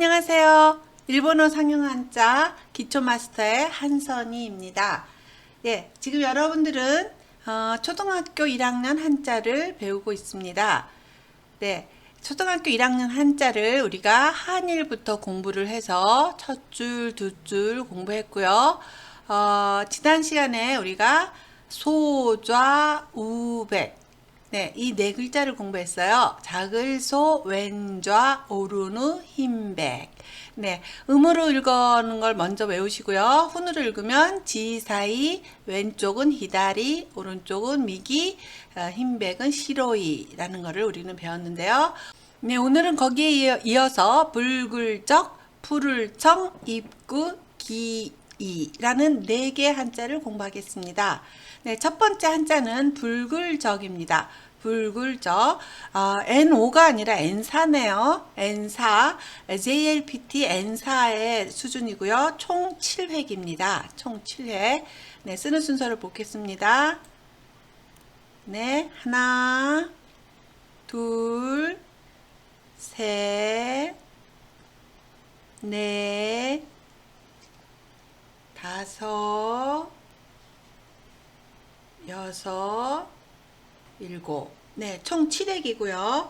안녕하세요. 일본어 상용 한자 기초 마스터의 한선희입니다. 예, 지금 여러분들은 초등학교 1학년 한자를 배우고 있습니다. 네, 초등학교 1학년 한자를 우리가 한일부터 공부를 해서 첫 줄, 두 줄 공부했고요. 지난 시간에 우리가 소좌, 우백, 네, 이 네 글자를 공부했어요. 작을소, 왼좌, 오르누, 흰백. 네, 음으로 읽는 걸 먼저 외우시고요. 훈으로 읽으면 지사이, 왼쪽은 히다리, 오른쪽은 미기, 흰백은 시로이라는 거를 우리는 배웠는데요. 네, 오늘은 거기에 이어서 불굴적, 푸를청, 입구, 기이라는 네 개의 한자를 공부하겠습니다. 네, 첫 번째 한자는 불굴적입니다. 불굴적. N5가 아니라 N4네요. N4, JLPT N4의 수준이고요. 총 7획입니다. 총 7획. 네, 쓰는 순서를 보겠습니다. 네, 하나, 둘, 셋, 넷, 다섯, 여섯, 일곱. 네, 총 7획이고요.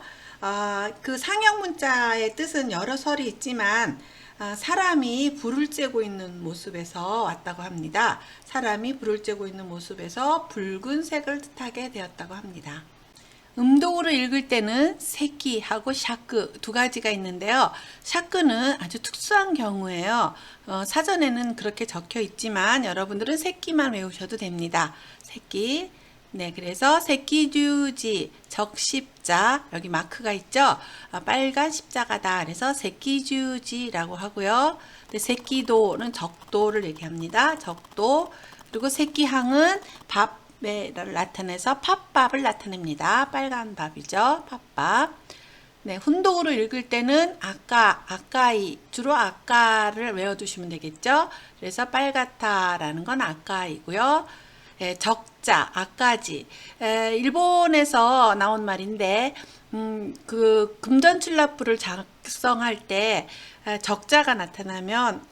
그 상형 문자의 뜻은 여러 설이 있지만 사람이 불을 쬐고 있는 모습에서 왔다고 합니다. 사람이 불을 쬐고 있는 모습에서 붉은색을 뜻하게 되었다고 합니다. 음독으로 읽을 때는 새끼하고 샤크 두 가지가 있는데요. 샤크는 아주 특수한 경우예요. 사전에는 그렇게 적혀 있지만 여러분들은 새끼만 외우셔도 됩니다. 새끼. 네, 그래서 새끼주지, 적십자, 여기 마크가 있죠? 빨간 십자가다. 그래서 새끼주지라고 하고요. 근데 새끼도는 적도를 얘기합니다. 적도. 그리고 새끼항은 밥을 나타내서 팥밥을 나타냅니다. 빨간 밥이죠. 팥밥. 네, 훈독으로 읽을 때는 아까이, 주로 아까를 외워두시면 되겠죠. 그래서 빨갛다라는 건 아까이고요. 예, 적자, 아까지. 일본에서 나온 말인데, 그 금전출납부를 작성할 때 적자가 나타나면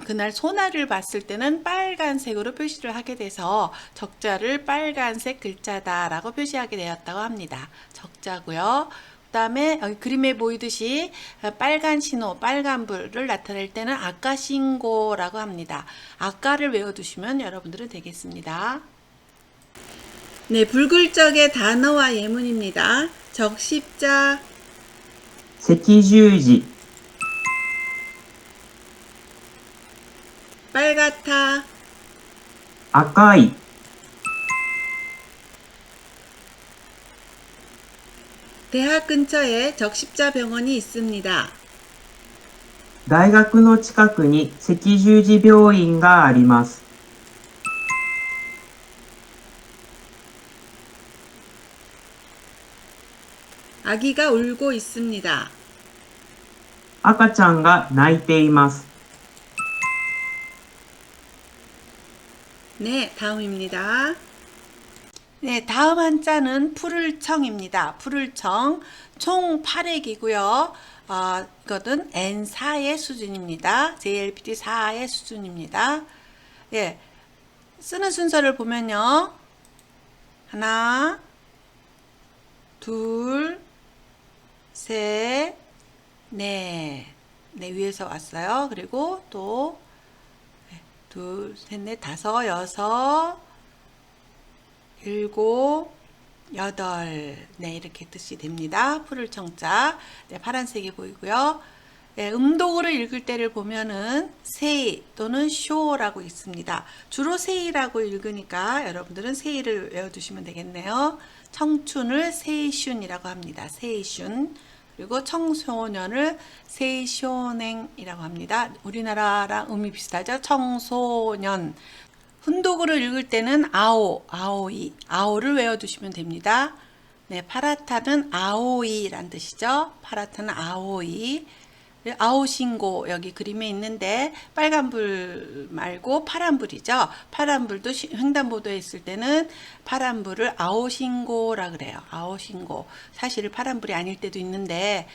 그날 소나를 봤을 때는 빨간색으로 표시를 하게 돼서 적자를 빨간색 글자다라고 표시하게 되었다고 합니다. 적자고요. 그 다음에 여기 그림에 보이듯이 빨간 신호, 빨간불을 나타낼 때는 아까신고라고 합니다. 아까를 외워두시면 여러분들은 되겠습니다. 네, 불굴적의 단어와 예문입니다. 적십자, 赤十字 빨갛다, 赤い 대학 근처에 적십자 병원이 있습니다. 大学の近くに赤十字病院があります。 아기가 울고 있습니다. 赤ちゃんが泣いています。 네, 다음입니다. 네, 다음 한자는 푸를청입니다. 푸를청. 총 8획이고요. 이것은 N4의 수준입니다. JLPT 4의 수준입니다. 예, 쓰는 순서를 보면요. 하나, 둘, 셋, 넷. 네, 위에서 왔어요. 그리고 또 둘, 셋, 넷, 다섯, 여섯, 일곱, 여덟. 네, 이렇게 뜻이 됩니다. 푸를 청자. 네, 파란색이 보이고요. 네, 음독으로 읽을 때를 보면은 세이 또는 쇼라고 있습니다. 주로 세이라고 읽으니까 여러분들은 세이를 외워두시면 되겠네요. 청춘을 세이슌이라고 합니다. 세이슌. 그리고 청소년을 세이쇼냉이라고 합니다. 우리나라랑 음이 비슷하죠. 청소년. 훈독으로 읽을 때는 아오이, 아오를 외워두시면 됩니다. 네, 파라타는 아오이란 뜻이죠. 파라타는 아오이. 아오신고 여기 그림에 있는데 빨간불 말고 파란불이죠. 파란불도 횡단보도에 있을 때는 파란불을 아오신고라 그래요. 아오신고. 사실 파란불이 아닐 때도 있는데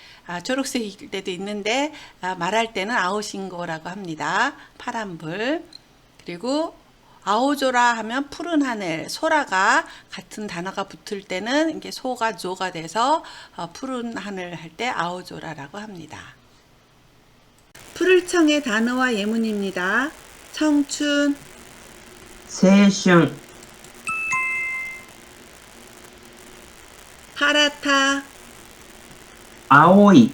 초록색일 때도 있는데 말할 때는 아오신고라고 합니다. 파란불. 그리고 아오조라 하면 푸른 하늘, 소라가 같은 단어가 붙을 때는 이게 소가 조가 돼서 푸른 하늘 할 때 아오조라라고 합니다. 푸를 청의 단어와 예문입니다. 청춘, 青春、 파랗다, 青い、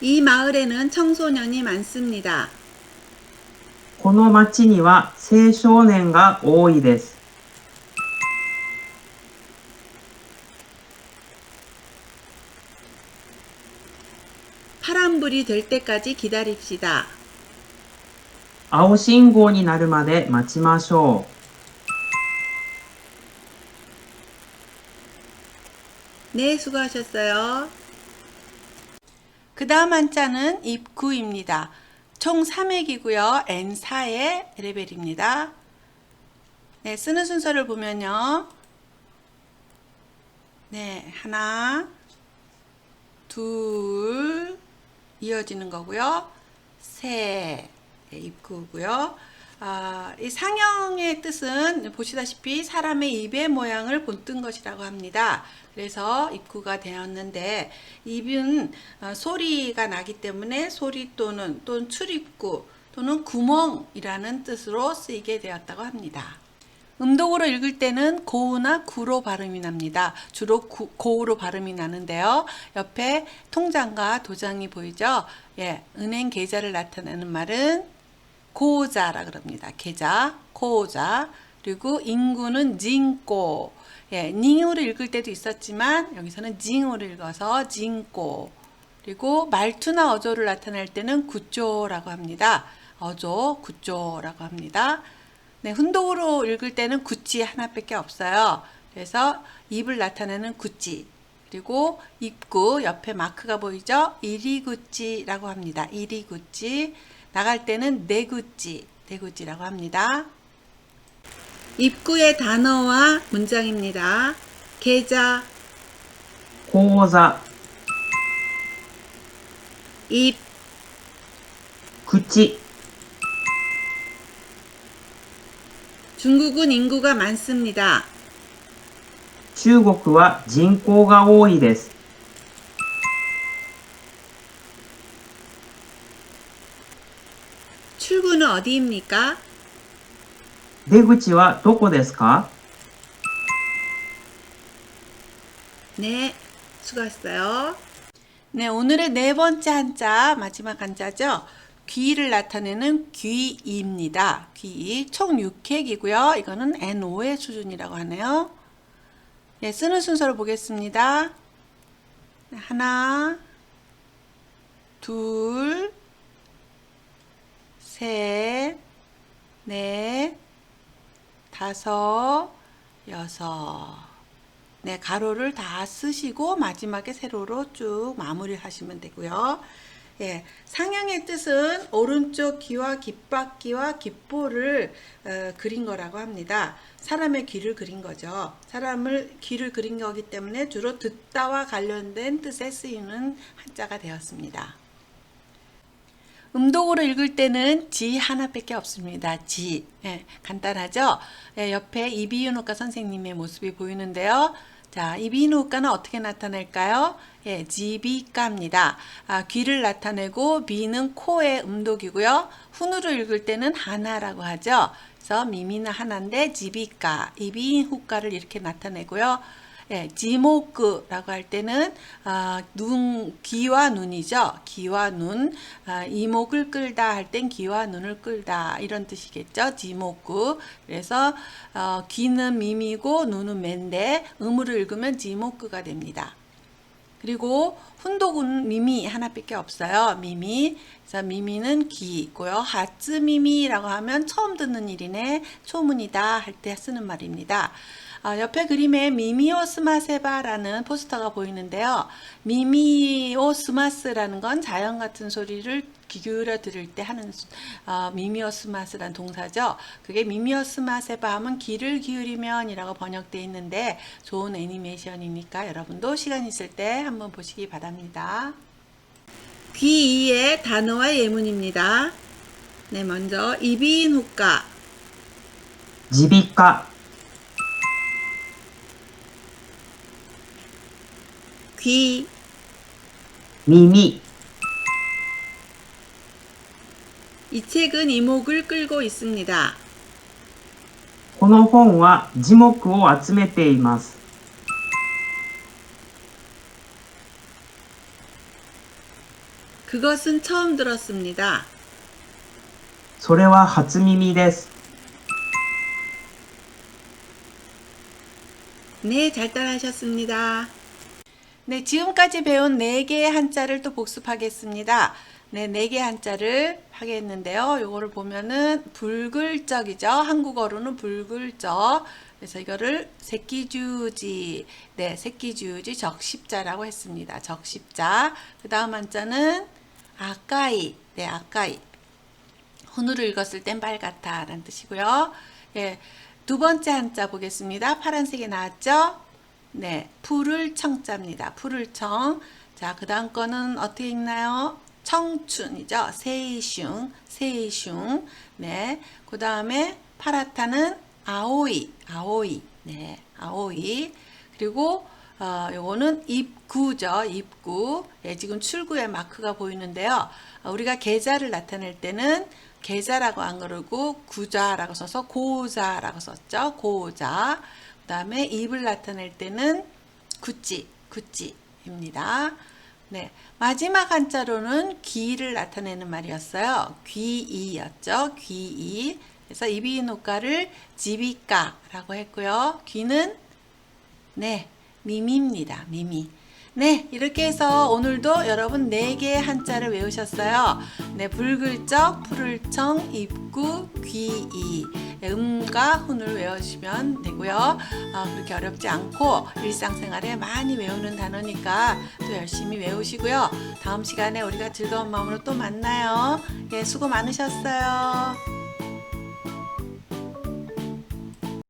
이 마을에는 청소년이 많습니다. この町には青少年が多いです。 파란불이 될 때까지 기다립시다. 青信号になるまで待ちましょう。 네, 수고하셨어요. 그 다음 한자는 입구입니다. 총 3획이고요. N4의 레벨입니다. 네, 쓰는 순서를 보면요. 네, 하나, 둘, 이어지는 거고요. 셋, 네, 입구고요. 이 상형의 뜻은 보시다시피 사람의 입의 모양을 본뜬 것이라고 합니다. 그래서 입구가 되었는데 입은 소리가 나기 때문에 소리 또는 출입구 또는 구멍이라는 뜻으로 쓰이게 되었다고 합니다. 음독으로 읽을 때는 고우나 구로 발음이 납니다. 주로 고우로 발음이 나는데요. 옆에 통장과 도장이 보이죠? 예, 은행 계좌를 나타내는 말은 고자라 그럽니다. 계좌, 고자. 그리고 인구는 징꼬. 예, 닝으로 읽을 때도 있었지만 여기서는 징으로 읽어서 징꼬. 그리고 말투나 어조를 나타낼 때는 구쪼라고 합니다. 어조, 구쪼라고 합니다. 네, 훈독으로 읽을 때는 구찌 하나밖에 없어요. 그래서 입을 나타내는 구찌. 그리고 입구 옆에 마크가 보이죠? 이리구찌라고 합니다. 이리구찌. 나갈 때는 내구찌, 내구찌라고 합니다. 입구의 단어와 문장입니다. 계좌, 口座、 입, 口、 중국은 인구가 많습니다. 中国は人口が多いです。 출구는 어디입니까? 出口はどこですか？ 네, 수고하셨어요. 네, 오늘의 네 번째 한자, 마지막 한자죠. 귀를 나타내는 귀입니다. 귀, 총 6획이고요. 이거는 N5의 수준이라고 하네요. 네, 쓰는 순서를 보겠습니다. 하나, 둘, 셋, 넷, 다섯, 여섯. 네, 가로를 다 쓰시고 마지막에 세로로 쭉 마무리를 하시면 되고요. 예, 상형의 뜻은 오른쪽 귀와 귓바퀴와 귓볼을 그린 거라고 합니다. 사람의 귀를 그린 거죠. 사람을 귀를 그린 거기 때문에 주로 듣다와 관련된 뜻에 쓰이는 한자가 되었습니다. 음독으로 읽을 때는 지 하나밖에 없습니다. 지. 예, 간단하죠? 예, 옆에 이비인후과 선생님의 모습이 보이는데요. 자, 이비인후과는 어떻게 나타낼까요? 예, 지비과입니다. 귀를 나타내고 비는 코의 음독이고요. 훈으로 읽을 때는 하나라고 하죠. 그래서 미미는 하나인데 지비과, 이비인후과를 이렇게 나타내고요. 예, 지모크라고 할 때는 귀와 눈이죠. 귀와 눈, 이목을 끌다 할 땐 귀와 눈을 끌다 이런 뜻이겠죠. 지모크. 그래서 귀는 미미고 눈은 맨데 음으로 읽으면 지모크가 됩니다. 그리고 훈독은 미미 하나밖에 없어요. 미미. 그래서 미미는 귀고요. 하츠미미라고 하면 처음 듣는 일이네, 초문이다 할 때 쓰는 말입니다. 옆에 그림에 미미오 스마세바라는 포스터가 보이는데요. 미미오 스마스라는 건 자연 같은 소리를 귀 기울여 들을 때 하는 미미오 스마스라는 동사죠. 그게 미미오 스마세바 하면 귀를 기울이면이라고 번역되어 있는데 좋은 애니메이션이니까 여러분도 시간 있을 때 한번 보시기 바랍니다. 귀 이의 단어와 예문입니다. 네, 먼저 이비인 후과, 耳鼻科、 귀, 耳、 이 책은 이목을 끌고 있습니다. この本は耳目を集めています。 그것은 처음 들었습니다. それは初耳です。 네, 잘 따라하셨습니다. 네, 지금까지 배운 4개의 한자를 또 복습하겠습니다. 네, 4개의 한자를 하겠는데요. 요거를 보면은 불글적이죠. 한국어로는 불글적. 그래서 이거를 새끼주지, 네, 새끼주지 적십자라고 했습니다. 적십자. 그 다음 한자는 아까이, 네, 아까이. 훈으로 읽었을 땐 빨갛다 라는 뜻이고요. 예, 두 번째 한자 보겠습니다. 파란색이 나왔죠? 네, 푸를 청자입니다. 푸를 청. 자, 그 다음 거는 어떻게 읽나요? 청춘이죠. 세이슝, 세이슝. 네, 그 다음에 파랗다는 아오이, 아오이. 네, 아오이. 그리고 요거는 입구죠. 입구. 예, 지금 출구의 마크가 보이는데요. 우리가 계좌를 나타낼 때는 계좌라고 안 그러고 구자라고 써서 고자라고 썼죠. 고자. 그 다음에 입을 나타낼 때는 구찌, 구찌입니다. 네, 마지막 한자로는 귀를 나타내는 말이었어요. 귀이였죠. 귀이. 그래서 이비인후과를 지비과라고 했고요. 귀는 네, 미미입니다. 미미. 네, 이렇게 해서 오늘도 여러분 4개의 한자를 외우셨어요. 네, 불글적, 푸를청, 입구, 귀이. 네, 음과 훈을 외우시면 되고요. 그렇게 어렵지 않고 일상생활에 많이 외우는 단어니까 또 열심히 외우시고요. 다음 시간에 우리가 즐거운 마음으로 또 만나요. 예, 수고 많으셨어요.